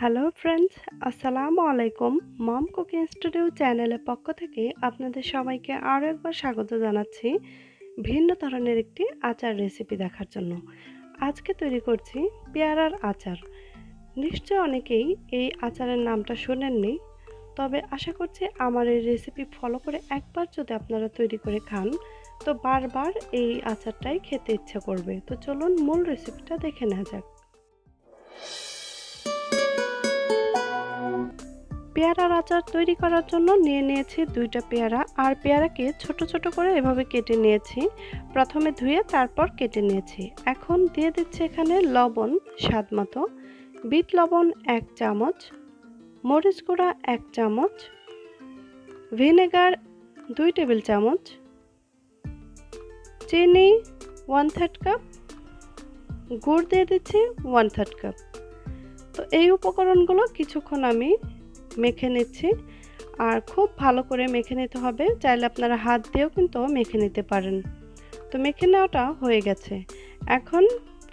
Hello friends, আসসালামু আলাইকুম। মম cooking studio চ্যানেলের পক্ষ থেকে আপনাদের সবাইকে আরও একবার স্বাগত জানাচ্ছি ভিন্ন ধরনের একটি আচার রেসিপি দেখার জন্য। আজকে তৈরি করছি পেয়ারার আচার। নিশ্চয় অনেকেই এই আচারের নামটা শোনেননি, তবে আশা করছি আমার এই রেসিপি ফলো করে একবার যদি আপনারা তৈরি করে খান তো বারবার এই আচারটাই খেতে ইচ্ছে করবে। তো চলুন মূল রেসিপিটা দেখে নেওয়া যাক। পেয়ারার আচার তৈরি করার জন্য নিয়ে নিয়েছি 2টা পেয়ারা, আর পেয়ারাকে ছোট ছোট করে এভাবে কেটে নিয়েছি। প্রথমে ধুয়ে তারপর কেটে নিয়েছি। এখন দিয়ে দিচ্ছি এখানে লবণ স্বাদ মতো, বিট লবণ 1 চামচ, মরিচ গুঁড়া 1 চামচ, ভিনেগার 2 টেবিল চামচ, চিনি 1/3 কাপ, গুড় দিয়ে দিচ্ছি 1/3 কাপ। তো এই উপকরণগুলো কিছুক্ষণ আমি মেখে নিচ্ছি, আর খুব ভালো করে মেখে নিতে হবে। চাইলে আপনারা হাত দিয়েও কিন্তু মেখে নিতে পারেন। তো মেখে নেওয়াটা হয়ে গেছে। এখন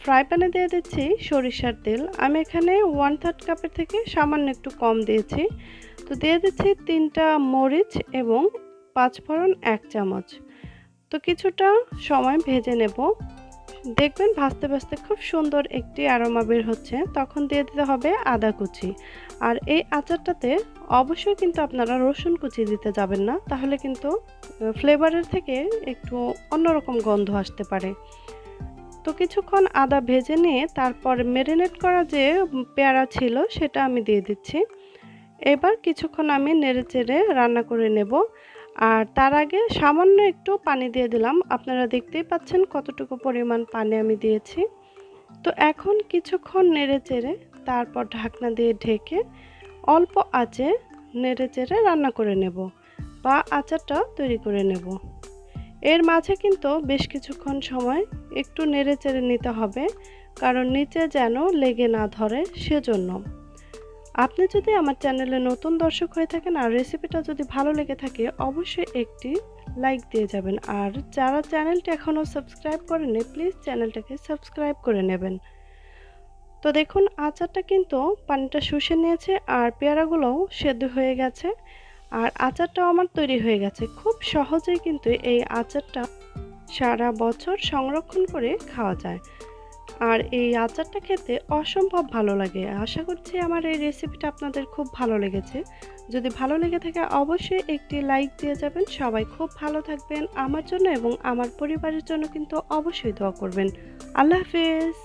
ফ্রাই প্যানে দিয়ে দিচ্ছি সরিষার তেল। আমি এখানে 1/3 কাপের থেকে সামান্য একটু কম দিয়েছি। তো দিয়ে দিচ্ছি 3টা মরিচ এবং 5 ফোড়ন 1 চামচ। তো কিছুটা সময় ভেজে নেব। দেখবেন ভাজতে ভাজতে খুব সুন্দর একটি অ্যারোমা বের হচ্ছে, তখন দিয়ে দিতে হবে আদা কুচি। আর এই আচারটাতে অবশ্যই কিন্তু আপনারা রসুন কুচি দিতে যাবেন না, তাহলে কিন্তু ফ্লেভারের থেকে একটু অন্যরকম গন্ধ আসতে পারে। তো কিছুক্ষণ আদা ভেজে নিয়ে তারপর ম্যারিনেট করা যে পেয়ারা ছিল সেটা আমি দিয়ে দিচ্ছি। এবার কিছুক্ষণ আমি নেড়েচেড়ে রান্না করে নেব। আর তার আগে সামান্য একটু পানি দিয়ে দিলাম। আপনারা দেখতেই পাচ্ছেন কতটুকু পরিমাণ পানি আমি দিয়েছি। তো এখন কিছুক্ষণ নেড়েচেড়ে তারপর ঢাকনা দিয়ে ঢেকে অল্প আঁচে নেড়েচেড়ে রান্না করে নেব বা আচারটা তৈরি করে নেব। এর মাঝে কিন্তু বেশ কিছুক্ষণ সময় একটু নেড়েচেড়ে নিতে হবে, কারণ নিচে যেন লেগে না ধরে সেজন্য। আপনি যদি আমার চ্যানেলে নতুন দর্শক হয়ে থাকেন আর রেসিপিটা যদি ভালো লেগে থাকে অবশ্যই একটি লাইক দিয়ে যাবেন, আর যারা চ্যানেলটি এখনও সাবস্ক্রাইব করেননি প্লিজ চ্যানেলটাকে সাবস্ক্রাইব করে নেবেন। তো দেখুন আচারটা কিন্তু পানিটা শুষে নিয়েছে আর পেয়ারাগুলোও সেদ্ধ হয়ে গেছে, আর আচারটাও আমার তৈরি হয়ে গেছে। খুব সহজেই কিন্তু এই আচারটা সারা বছর সংরক্ষণ করে খাওয়া যায়, আর এই আচারটা খেতে অসম্ভব ভালো লাগে। আশা করছি আমার এই রেসিপিটা আপনাদের খুব ভালো লেগেছে। যদি ভালো লেগে থাকে অবশ্যই একটি লাইক দিয়ে যাবেন। সবাই খুব ভালো থাকবেন। আমার জন্য এবং আমার পরিবারের জন্য কিন্তু অবশ্যই দোয়া করবেন। আল্লাহ হাফেজ।